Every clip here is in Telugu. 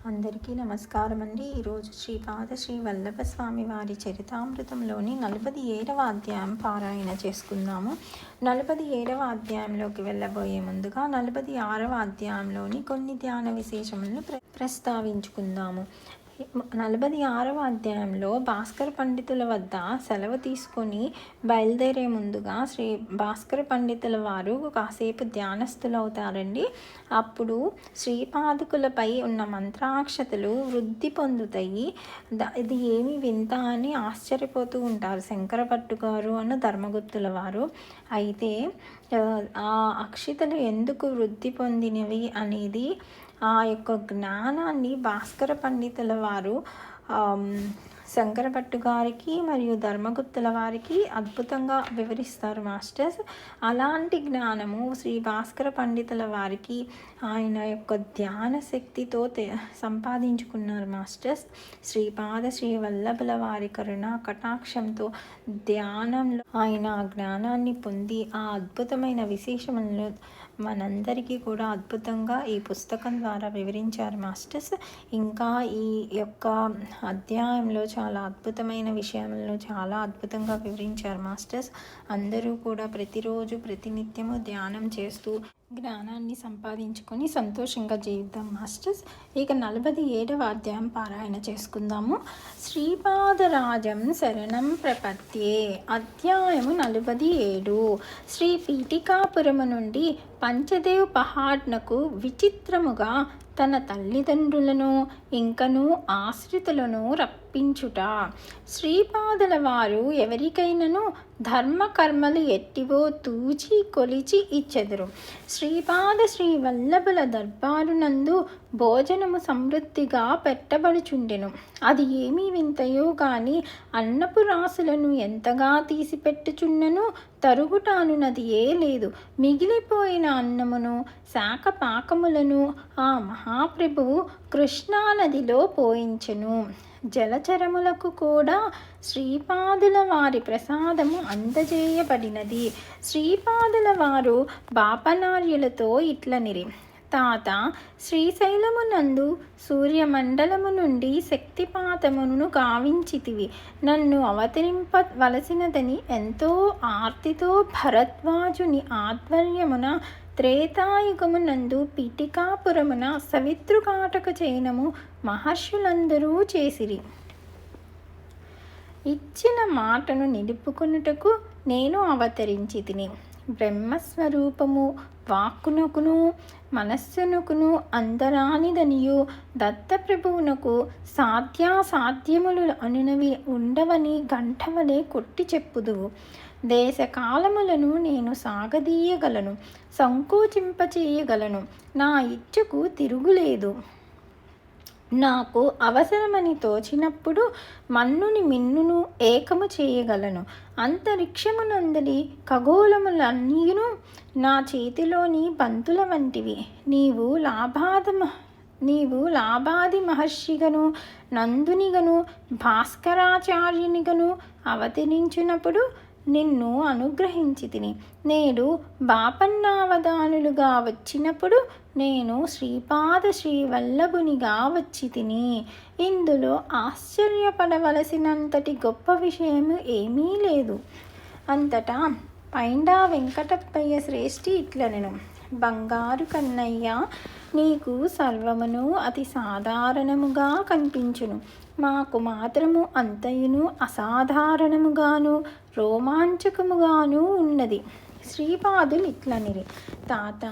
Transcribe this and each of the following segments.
అందరికీ నమస్కారం అండి. ఈరోజు శ్రీ వల్లభ స్వామి వారి చరితామృతంలోని 47వ అధ్యాయం పారాయణ చేసుకుందాము. 47వ అధ్యాయంలోకి వెళ్ళబోయే ముందుగా 46వ అధ్యాయంలోని కొన్ని ధ్యాన విశేషములను ప్రస్తావించుకుందాము. 46వ అధ్యాయంలో భాస్కర పండితుల వద్ద సెలవు తీసుకొని బయలుదేరే ముందుగా శ్రీ భాస్కర పండితుల వారు కాసేపు ధ్యానస్థులవుతారండి. అప్పుడు శ్రీపాదుకులపై ఉన్న మంత్రాక్షతలు వృద్ధి పొందుతాయి. ఇది ఏమి వింత అని ఆశ్చర్యపోతూ ఉంటారు శంకర భట్టు గారు అన్న ధర్మగుప్తుల వారు. అయితే ఆ అక్షితలు ఎందుకు వృద్ధి పొందినవి అనేది ఆ యొక్క జ్ఞానాన్ని భాస్కర పండితుల వారు శంకర భట్టు గారికి మరియు ధర్మగుప్తుల వారికి అద్భుతంగా వివరిస్తారు మాస్టర్స్. అలాంటి జ్ఞానము శ్రీ భాస్కర పండితుల వారికి ఆయన యొక్క ధ్యాన శక్తితో సంపాదించుకున్నారు మాస్టర్స్. శ్రీ వల్లభుల వారి కరుణ కటాక్షంతో ధ్యానంలో ఆయన ఆ జ్ఞానాన్ని పొంది ఆ అద్భుతమైన విశేషములను మనందరికీ కూడా అద్భుతంగా ఈ పుస్తకం ద్వారా వివరించారు మాస్టర్స్. ఇంకా ఈ యొక్క అధ్యాయంలో చాలా అద్భుతమైన విషయాలను చాలా అద్భుతంగా వివరించారు మాస్టర్స్. అందరూ కూడా ప్రతిరోజు ప్రతినిత్యము ధ్యానం చేస్తూ జ్ఞానాన్ని సంపాదించుకొని సంతోషంగా జీవిద్దాం మాస్టర్స్. ఇక 47వ అధ్యాయం పారాయణ చేసుకుందాము. శ్రీపాదరాజం శరణం ప్రపత్యే. అధ్యాయము 47. శ్రీ పీఠికాపురము నుండి పంచదేవ్ పహాడ్నకు విచిత్రముగా తన తల్లిదండ్రులను ఇంకను ఆశ్రితులను రప్పించుట. శ్రీపాదుల వారు ఎవరికైనాను ధర్మకర్మలు ఎట్టివో తూచి కొలిచి ఇచ్చెదరు. శ్రీ వల్లభుల దర్బారునందు భోజనము సమృద్ధిగా పెట్టబడుచుండెను. అది ఏమీ వింతయో గాని అన్నపు రాసులను ఎంతగా తీసిపెట్టుచున్నను తరుగుటానున్నది ఏ లేదు. మిగిలిపోయిన అన్నమును శాఖ పాకములను ఆ మహాప్రభువు కృష్ణానదిలో పోయించెను. జలచరములకు కూడా శ్రీపాదుల వారి ప్రసాదము అందజేయబడినది. శ్రీపాదుల వారు బాపనార్యులతో ఇట్లనిరి. తాత, శ్రీశైలమునందు సూర్యమండలము నుండి శక్తిపాతమును గావించితివి. నన్ను అవతరింపవలసినదని ఎంతో ఆర్తితో భరద్వాజుని ఆధ్వర్యమున త్రేతాయుగమునందు పీఠికాపురమున సవితృకాటక చైనము మహర్షులందరూ చేసిరి. ఇచ్చిన మాటను నిలుపుకొనుటకు నేను అవతరించి తిని. బ్రహ్మస్వరూపము వాక్కునకును మనస్సునకును అందరానిదనియు దత్తప్రభువునకు సాధ్యాసాధ్యములు అనునవి ఉండవని గంటవలే కొట్టి చెప్పుదువు. దేశకాలములను నేను సాగదీయగలను, సంకోచింపచేయగలను. నా ఇచ్చకు తిరుగులేదు. నాకు అవసరమని తోచినప్పుడు మన్నుని మిన్నును ఏకము చేయగలను. అంతరిక్షమునందలి ఖగోళములన్నీను నా చేతిలోని బంతుల వంటివి. నీవు లాభాది మహర్షిగను నందునిగను భాస్కరాచార్యునిగను అవతరించినప్పుడు నిన్ను అనుగ్రహించి తిని. నేడు బాపన్నావధానులుగా వచ్చినప్పుడు నేను శ్రీ వల్లభునిగా వచ్చి తిని. ఇందులో ఆశ్చర్యపడవలసినంతటి గొప్ప విషయము ఏమీ లేదు. అంతటా పైండా వెంకటప్పయ్య శ్రేష్ఠి ఇట్లనెను. బంగారు కన్నయ్య, నీకు సర్వమును అతి సాధారణముగా కనిపించును. మాకు మాత్రము అంతయును అసాధారణముగాను రోమాంచకముగాను ఉన్నది. శ్రీపాదులు ఇట్లనిరి. తాత,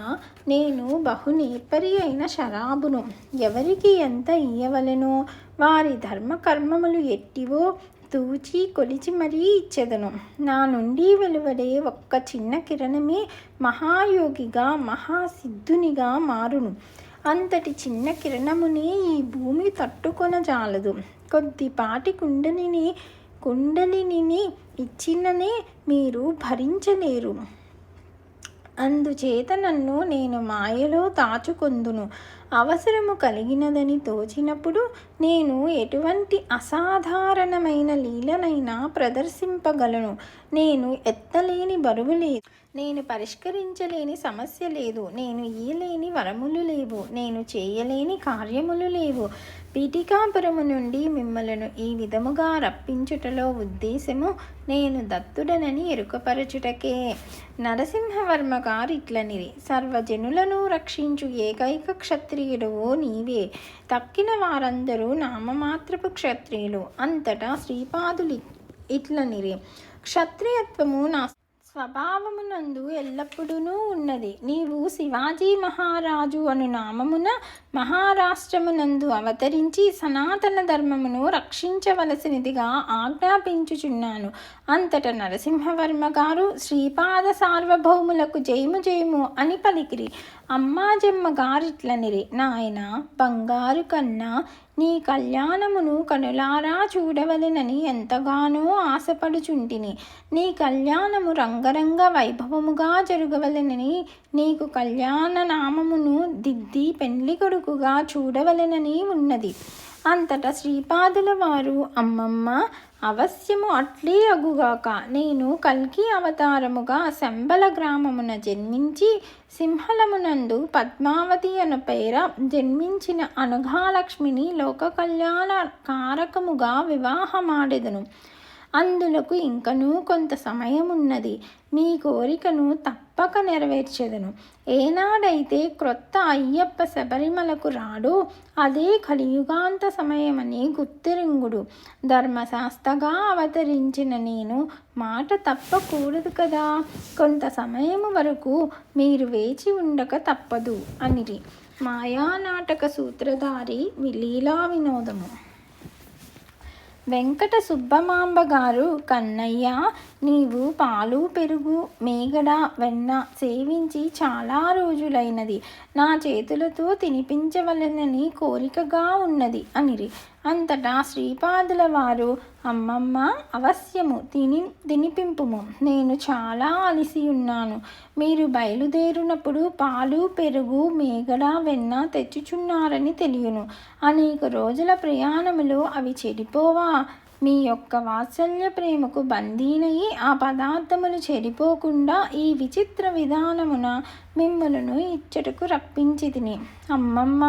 నేను బహునేర్పరి అయిన శరాబును. ఎవరికి ఎంత ఇయ్యవలెనో వారి ధర్మకర్మములు ఎట్టివో తూచి కొలిచి మరీ ఇచ్చెదను. నా నుండి వెలువడే ఒక్క చిన్న కిరణమే మహాయోగిగా మహాసిద్ధునిగా మారును. అంతటి చిన్న కిరణముని ఈ భూమి తట్టుకొనజాలదు. కొద్దిపాటి కుండలిని ఇచ్చిననే మీరు భరించలేరు. అందుచేత నన్ను నేను మాయలో దాచుకొందును. అవసరము కలిగినదని తోచినప్పుడు నేను ఎటువంటి అసాధారణమైన లీలనైనా ప్రదర్శింపగలను. నేను ఎత్తలేని బరువు లేదు, నేను పరిష్కరించలేని సమస్య లేదు, నేను ఇయ్యలేని వరములు లేవు, నేను చేయలేని కార్యములు లేవు. పీఠికాపురము నుండి మిమ్మలను ఈ విధముగా రప్పించుటలో ఉద్దేశము నేను దత్తుడనని ఎరుకపరచుటకే. నరసింహవర్మ గారిట్లనిరి, సర్వజనులను రక్షించు ఏకైక క్షత్రియుడవు నీవే. తక్కిన వారందరూ నామమాత్రపు క్షత్రియులు. అంతటా శ్రీపాదులు ఇట్లనిరి, క్షత్రియత్వము నా స్వభావమునందు ఎల్లప్పుడూ ఉన్నది. నీవు శివాజీ మహారాజు అను నామమున మహారాష్ట్రమునందు అవతరించి సనాతన ధర్మమును రక్షించవలసినదిగా ఆజ్ఞాపించుచున్నాను. అంతట నరసింహవర్మ గారు శ్రీపాద సార్వభౌములకు జయము జయము అని పలికిరి. అమ్మాజమ్మ గారిట్లనిరి, నాయన బంగారు కన్నా నీ కళ్యాణమును కనులారా చూడవలెనని ఎంతగానో ఆశపడుచుంటిని. నీ కళ్యాణము రంగరంగ వైభవముగా జరగవలెనని, నీకు కళ్యాణ నామమును దిద్ది పెండ్లి కొడుకుగా చూడవలెనని ఉన్నది. అంతటా శ్రీపాదుల వారు, అమ్మమ్మ అవశ్యము అట్లే అగుగాక. నేను కల్కి అవతారముగా శంబల గ్రామమున జన్మించి సింహలమునందు పద్మావతి అను పేర జన్మించిన అనఘాలక్ష్మిని లోక కళ్యాణ కారకముగా వివాహమాడెదను. అందులకు ఇంకనూ కొంత సమయమున్నది. మీ కోరికను తప్పక నెరవేర్చెదను. ఏనాడైతే క్రొత్త అయ్యప్ప శబరిమలకు రాడో అదే కలియుగాంత సమయమని గుర్తిరింగుడు. ధర్మశాస్త్రగా అవతరించిన నేను మాట తప్పకూడదు కదా. కొంత సమయము వరకు మీరు వేచి ఉండక తప్పదు అనిరి. మాయానాటక సూత్రధారి లీలా వినోదము. వెంకట సుబ్బమాంబ గారు, కన్నయ్య నీవు పాలు పెరుగు మేగడ వెన్న సేవించి చాలా రోజులైనది. నా చేతులతో తినిపించవలెనని కోరికగా ఉన్నది అనిరి. అంతటా శ్రీపాదుల వారు, అమ్మమ్మ అవశ్యము తినిపింపుము. నేను చాలా అలిసి ఉన్నాను. మీరు బయలుదేరినప్పుడు పాలు పెరుగు మేగడ వెన్న తెచ్చుచున్నారని తెలియను. అనేక రోజుల ప్రయాణములో అవి చెడిపోవా? మీ యొక్క వాత్సల్య ప్రేమకు బందీనయి ఆ పదార్థములు చెడిపోకుండా ఈ విచిత్ర విధానమున మిమ్మలను ఇచ్చటకు రప్పించి తిని. అమ్మమ్మ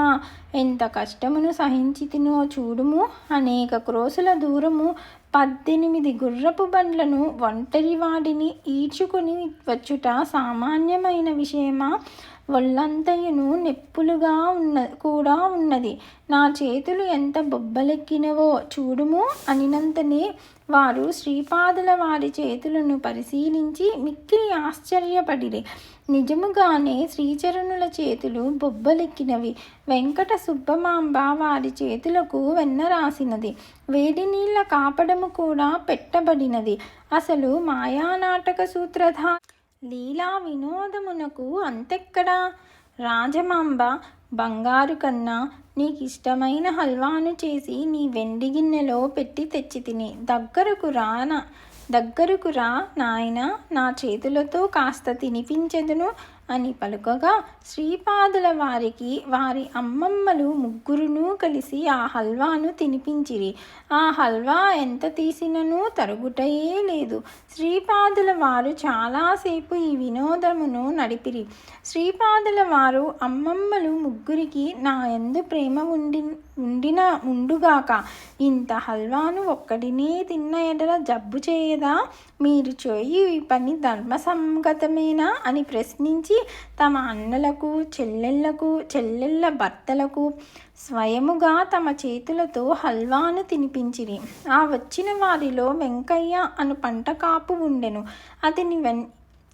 ఎంత కష్టమును సహించి తినో చూడుము. అనేక క్రోసుల దూరము 18 గుర్రపు బండ్లను ఒంటరి వాడిని ఈడ్చుకొని వచ్చుట సామాన్యమైన విషయమా? ఒళ్ళంతయును నెప్పులుగా కూడా ఉన్నది. నా చేతులు ఎంత బొబ్బలెక్కినవో చూడుము అనినంతనే వారు శ్రీపాదుల వారి చేతులను పరిశీలించి మిక్కిలి ఆశ్చర్యపడిరి. నిజముగానే శ్రీచరణుల చేతులు బొబ్బలెక్కినవి. వెంకట సుబ్బమాంబ వారి చేతులకు వెన్న రాసినది. వేడి నీళ్ల కాపడము కూడా పెట్టబడినది. అసలు మాయానాటక సూత్రధార లీలా వినోదమునకు అంతెక్కడా? రాజమాంబ, బంగారు కన్నా నీకిష్టమైన హల్వాను చేసి నీ వెండి గిన్నెలో పెట్టి తెచ్చి తిని. దగ్గరకు రా నాయన, నా చేతులతో కాస్త తినిపించెదను అని పలుకగా శ్రీపాదుల వారికి వారి అమ్మమ్మలు ముగ్గురును కలిసి ఆ హల్వాను తినిపించిరి. ఆ హల్వా ఎంత తీసినను తరుగుటయే లేదు. శ్రీపాదుల వారు చాలాసేపు ఈ వినోదమును నడిపిరి. శ్రీపాదుల వారు అమ్మమ్మలు ముగ్గురికి నా యందు ప్రేమ ఉండుగాక. ఇంత హల్వాను ఒక్కడినే తిన్న ఎడల జబ్బు చేయదా? మీరు చేయు ఈ పని ధర్మసంగతమేనా అని ప్రశ్నించి తమ అన్నలకు చెల్లెళ్ళ భర్తలకు స్వయముగా తమ చేతులతో హల్వాను తినిపించిరి. ఆ వచ్చిన వారిలో వెంకయ్య అను పంటకాపు ఉండెను.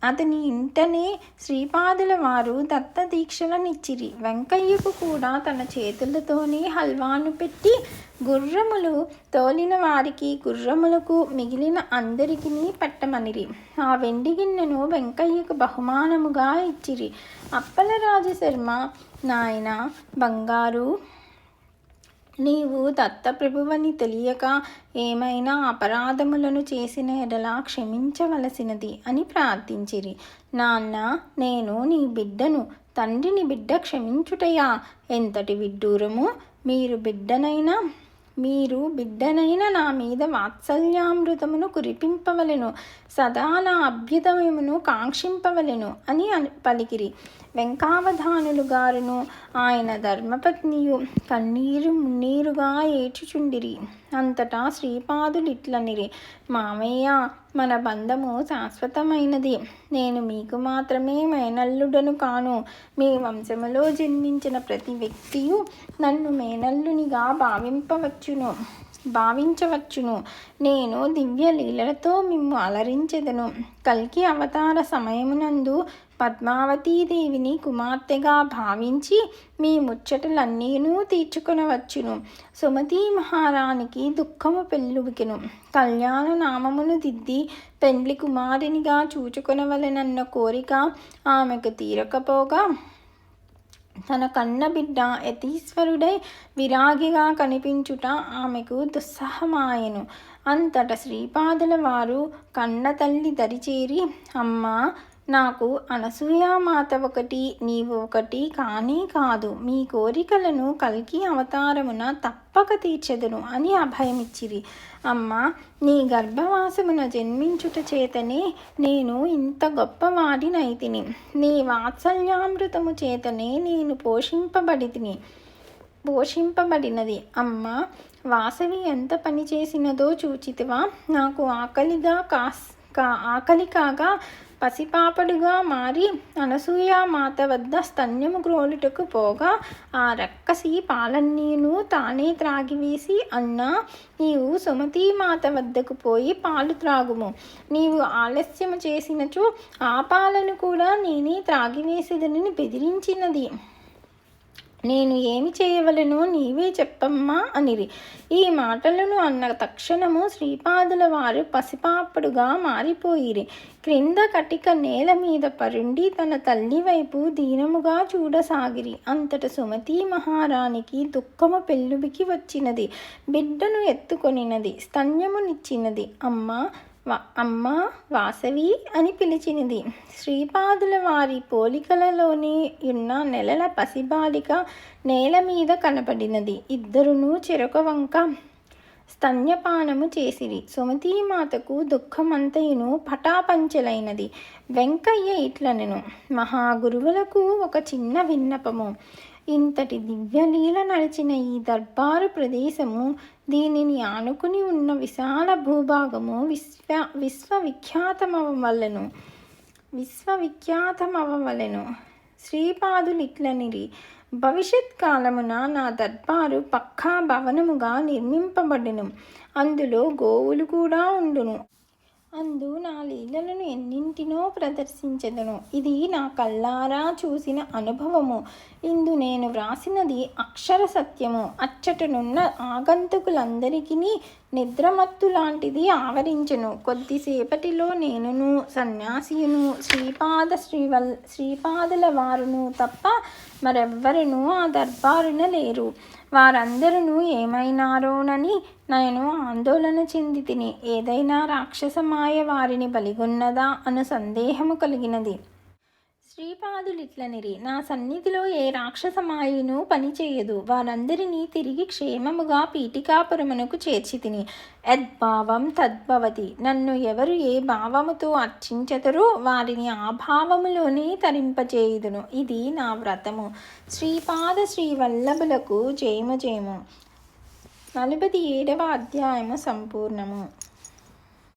అతని ఇంటనే శ్రీపాదుల వారు దత్త దీక్షలనిచ్చిరి. వెంకయ్యకు కూడా తన చేతులతోనే హల్వాను పెట్టి గుర్రములు తోలిన వారికి గుర్రములకు మిగిలిన అందరికీ పెట్టమనిరి. ఆ వెండి గిన్నెను వెంకయ్యకు బహుమానముగా ఇచ్చిరి. అప్పలరాజు శర్మ, నాయన బంగారు, నీవు దత్తప్రభువని తెలియక ఏమైనా అపరాధములను చేసిన ఎడల క్షమించవలసినది అని ప్రార్థించిరి. నాన్న, నేను నీ బిడ్డను. తండ్రిని బిడ్డ క్షమించుటయా ఎంతటి విడ్డూరము! మీరు బిడ్డనైన నా మీద వాత్సల్యామృతమును కురిపింపవలెను, సదా నా అభ్యుదయమును కాంక్షింపవలెను అని పలికిరి. వెంకావధానులు గారును ఆయన ధర్మపత్నియు కన్నీరు మున్నీరుగా ఏడ్చుచుండిరి. అంతటా శ్రీపాదులిట్లనిరి, మామయ్య, మన బంధము శాశ్వతమైనది. నేను మీకు మాత్రమే మేనల్లుడను కాను. మీ వంశములో జన్మించిన ప్రతి వ్యక్తియు నన్ను మేనల్లునిగా భావించవచ్చును. నేను దివ్య లీలలతో మిమ్ము అలరించెదను. కల్కి అవతార సమయమునందు పద్మావతీదేవిని కుమార్తెగా భావించి మీ ముచ్చటలన్నీనూ తీర్చుకొనవచ్చును. సుమతీ మహారాణికి దుఃఖము పెళ్ళుబికెను. కళ్యాణ నామమును దిద్ది పెండ్లి కుమారునిగా చూచుకొనవలెనన్న కోరిక ఆమెకు తీరకపోగా తన కన్న బిడ్డ యతీశ్వరుడై విరాగిగా కనిపించుట ఆమెకు దుస్సహమాయెను. అంతట శ్రీపాదుల వారు కన్న తల్లి దరిచేరి, అమ్మా, నాకు అనసూయామాత ఒకటి, నీవు ఒకటి కానే కాదు. మీ కోరికలను కల్కి అవతారమున తప్పక తీర్చెదను అని అభయమిచ్చిరి. అమ్మా, నీ గర్భవాసమున జన్మించుట చేతనే నేను ఇంత గొప్పవాడినైతిని. నీ వాత్సల్యామృతము చేతనే నేను పోషింపబడినది. అమ్మ, వాసవి ఎంత పని చేసినదో చూచితివా? నాకు ఆకలి కాగా పసిపాపడుగా మారి అనసూయామాత వద్ద స్తన్యము గ్రోలుటకు పోగా ఆ రక్కసి పాలన్నీను తానే త్రాగివేసి, అన్నా, నీవు సుమతీమాత వద్దకు పోయి పాలు త్రాగుము. నీవు ఆలస్యము చేసినచో ఆ పాలను కూడా నేనే త్రాగివేసేదనని బెదిరించినది. నేను ఏమి చేయవలెనో నీవే చెప్పమ్మా అనిరి. ఈ మాటలను అన్న తక్షణము శ్రీపాదుల వారు పసిపాపడుగా మారిపోయిరి. క్రింద కటిక నేల మీద పరుండి తన తల్లి వైపు దీనముగా చూడసాగిరి. అంతట సుమతీ మహారాణికి దుఃఖము పెళ్ళుబికి వచ్చినది. బిడ్డను ఎత్తుకొనినది, స్తన్యమునిచ్చినది. అమ్మా వాసవి అని పిలిచినది. శ్రీపాదుల వారి పోలికలలోనే ఉన్న నెలల పసిబాలిక నేల మీద కనపడినది. ఇద్దరును చెరొక వంక స్తన్యపానము చేసిరి. సుమతీమాతకు దుఃఖమంతయును పటాపంచలైనది. వెంకయ్య ఇట్లనెను, మహాగురువులకు ఒక చిన్న విన్నపము. ఇంతటి దివ్యలీల నడిచిన ఈ దర్బారు ప్రదేశము, దీనిని ఆనుకుని ఉన్న విశాల భూభాగము విశ్వవిఖ్యాతమవవలెను. శ్రీపాదులిట్లనిరి, భవిష్యత్ కాలమున నా దర్బారు పక్కా భవనముగా నిర్మింపబడెను. అందులో గోవులు కూడా ఉండును. అందు నా లీలలను ఎన్నింటినో ప్రదర్శించెదను. ఇది నా కళ్ళారా చూసిన అనుభవము. ఇందు నేను వ్రాసినది అక్షర సత్యము. అచ్చటనున్న ఆగంతుకులందరికీ నిద్రమత్తు లాంటిది ఆవరించెను. కొద్దిసేపటిలో నేనును సన్యాసియును శ్రీపాదుల వారును తప్ప మరెవ్వరునూ ఆ దర్బారున లేరు. వారందరూ ఏమైనారోనని నేను ఆందోళన చెంది తిని, ఏదైనా రాక్షసమాయ వారిని బలిగొన్నదా అను సందేహము కలిగినది. శ్రీపాదులిట్లనిరి, నా సన్నిధిలో ఏ రాక్షసమాయును పనిచేయదు. వారందరినీ తిరిగి క్షేమముగా పీఠికాపురమునకు చేర్చి తిని, యద్భావం తద్భవతి. నన్ను ఎవరు ఏ భావముతో అర్చించెదరో వారిని ఆ భావములోనే తరింపచేయుదును. ఇది నా వ్రతము. శ్రీపాద శ్రీవల్లభులకు జయము జయము. 47వ అధ్యాయము సంపూర్ణము.